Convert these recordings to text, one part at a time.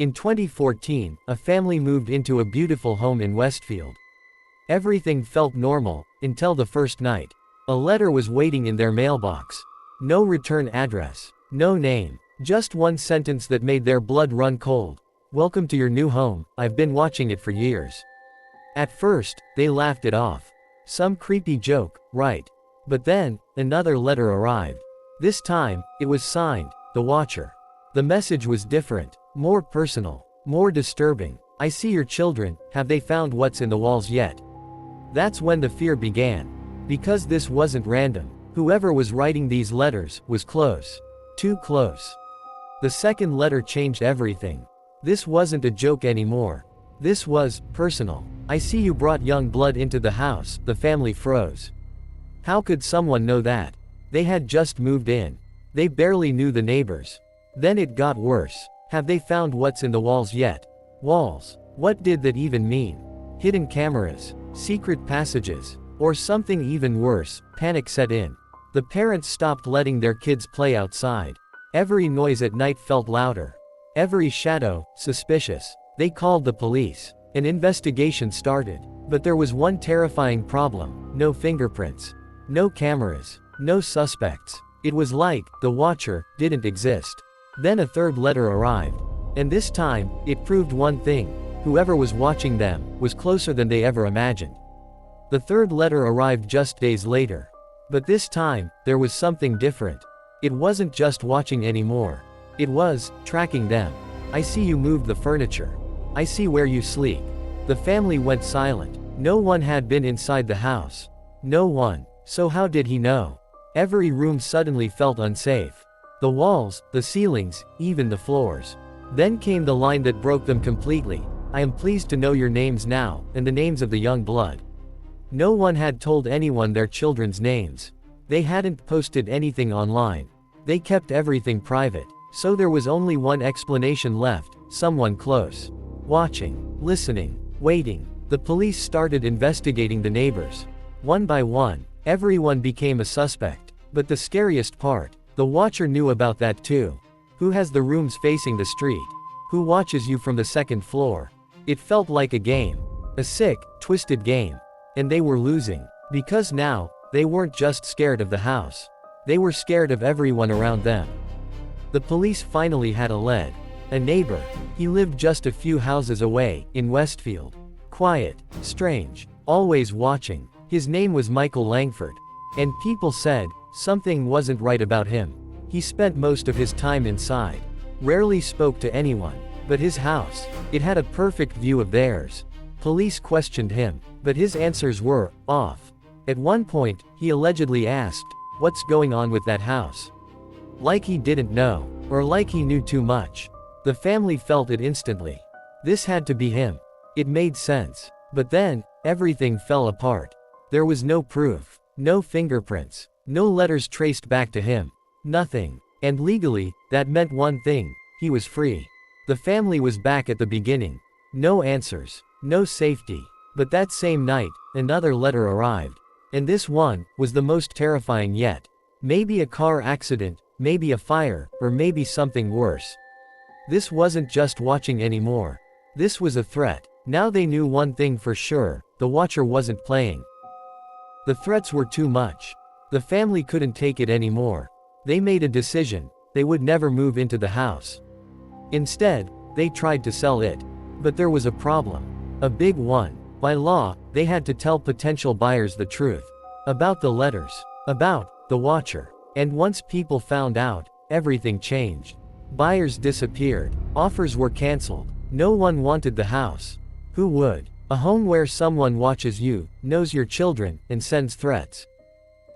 In 2014, a family moved into a beautiful home in Westfield. Everything felt normal, until the first night. A letter was waiting in their mailbox. No return address. No name. Just one sentence that made their blood run cold. "Welcome to your new home, I've been watching it for years." At first, they laughed it off. Some creepy joke, right? But then, another letter arrived. This time, it was signed, The Watcher. The message was different, more personal, more disturbing. "I see your children, have they found what's in the walls yet?" That's when the fear began. Because this wasn't random. Whoever was writing these letters was close. Too close. The second letter changed everything. This wasn't a joke anymore. This was personal. "I see you brought young blood into the house." The family froze. How could someone know that? They had just moved in. They barely knew the neighbors. Then it got worse. "Have they found what's in the walls yet?" Walls. What did that even mean? Hidden cameras? Secret passages? Or something even worse? Panic set in. The parents stopped letting their kids play outside. Every noise at night felt louder. Every shadow, suspicious. They called the police. An investigation started. But there was one terrifying problem: no fingerprints. No cameras. No suspects. It was like the Watcher didn't exist. Then a third letter arrived. And this time, it proved one thing: whoever was watching them was closer than they ever imagined. The third letter arrived just days later. But this time, there was something different. It wasn't just watching anymore. It was tracking them. "I see you moved the furniture. I see where you sleep." The family went silent. No one had been inside the house. No one. So how did he know? Every room suddenly felt unsafe. The walls, the ceilings, even the floors. Then came the line that broke them completely: "I am pleased to know your names now, and the names of the young blood." No one had told anyone their children's names. They hadn't posted anything online. They kept everything private. So there was only one explanation left: someone close. Watching. Listening. Waiting. The police started investigating the neighbors. One by one, everyone became a suspect. But the scariest part: the Watcher knew about that too. Who has the rooms facing the street? Who watches you from the second floor? It felt like a game. A sick, twisted game. And they were losing. Because now, they weren't just scared of the house. They were scared of everyone around them. The police finally had a lead. A neighbor. He lived just a few houses away, in Westfield. Quiet. Strange. Always watching. His name was Michael Langford. And people said, something wasn't right about him. He spent most of his time inside. Rarely spoke to anyone. But his house, it had a perfect view of theirs. Police questioned him, but his answers were off. At one point, he allegedly asked, "What's going on with that house?" Like he didn't know, or like he knew too much. The family felt it instantly. This had to be him. It made sense. But then, everything fell apart. There was no proof, no fingerprints, no letters traced back to him. Nothing. And legally, that meant one thing: he was free. The family was back at the beginning. No answers. No safety. But that same night, another letter arrived. And this one was the most terrifying yet. Maybe a car accident, maybe a fire, or maybe something worse. This wasn't just watching anymore. This was a threat. Now they knew one thing for sure: the Watcher wasn't playing. The threats were too much. The family couldn't take it anymore. They made a decision: they would never move into the house. Instead, they tried to sell it. But there was a problem. A big one. By law, they had to tell potential buyers the truth. About the letters. About the Watcher. And once people found out, everything changed. Buyers disappeared. Offers were canceled. No one wanted the house. Who would? A home where someone watches you, knows your children, and sends threats.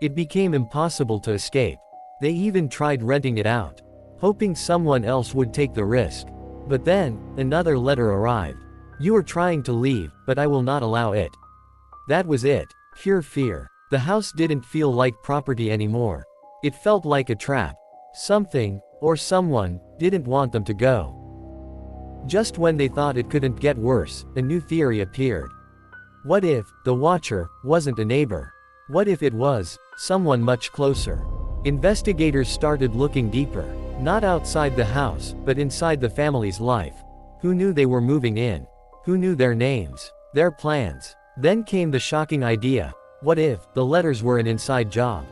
It became impossible to escape. They even tried renting it out, hoping someone else would take the risk. But then, another letter arrived. "You are trying to leave, but I will not allow it." That was it. Pure fear. The house didn't feel like property anymore. It felt like a trap. Something, or someone, didn't want them to go. Just when they thought it couldn't get worse, a new theory appeared. What if the Watcher wasn't a neighbor? What if it was someone much closer? Investigators started looking deeper. Not outside the house, but inside the family's life. Who knew they were moving in? Who knew their names? Their plans? Then came the shocking idea. What if the letters were an inside job?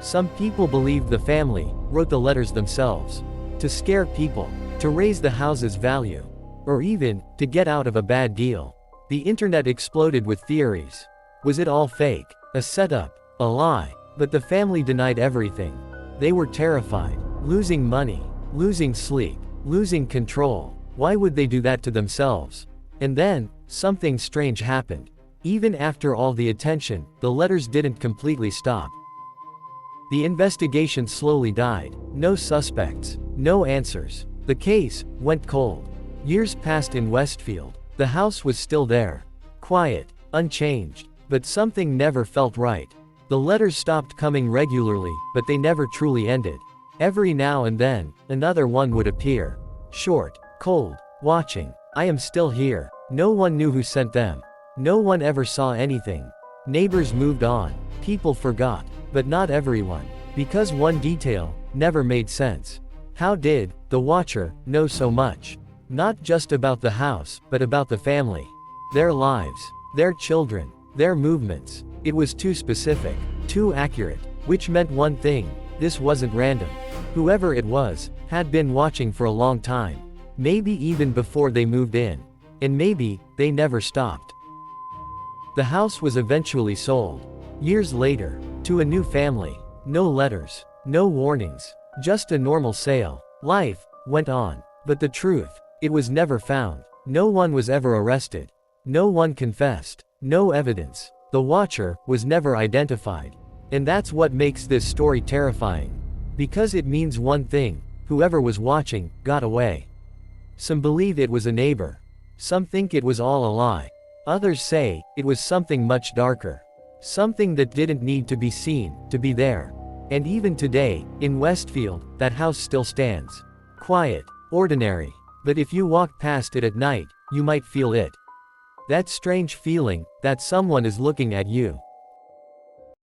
Some people believed the family wrote the letters themselves. To scare people. To raise the house's value. Or even, to get out of a bad deal. The internet exploded with theories. Was it all fake? A setup? A lie? But the family denied everything. They were terrified. Losing money. Losing sleep. Losing control. Why would they do that to themselves? And then, something strange happened. Even after all the attention, the letters didn't completely stop. The investigation slowly died. No suspects. No answers. The case went cold. Years passed in Westfield. The house was still there. Quiet. Unchanged. But something never felt right. The letters stopped coming regularly, but they never truly ended. Every now and then, another one would appear. Short. Cold. Watching. I am still here. No one knew who sent them. No one ever saw anything. Neighbors moved on. People forgot. But not everyone. Because one detail never made sense. How did the watcher know so much? Not just about the house, but about the family. Their lives. Their children. Their movements. It was too specific. Too accurate. Which meant one thing. This wasn't random. Whoever it was had been watching for a long time. Maybe even before they moved in. And maybe they never stopped. The house was eventually sold. Years later. To a new family. No letters. No warnings. Just a normal sale. Life went on. But the truth, it was never found. No one was ever arrested. No one confessed. No evidence. The watcher was never identified. And that's what makes this story terrifying. Because it means one thing: whoever was watching got away. Some believe it was a neighbor. Some think it was all a lie. Others say it was something much darker. Something that didn't need to be seen to be there. And even today, in Westfield, that house still stands. Quiet, ordinary. But if you walk past it at night, you might feel it. That strange feeling that someone is looking at you.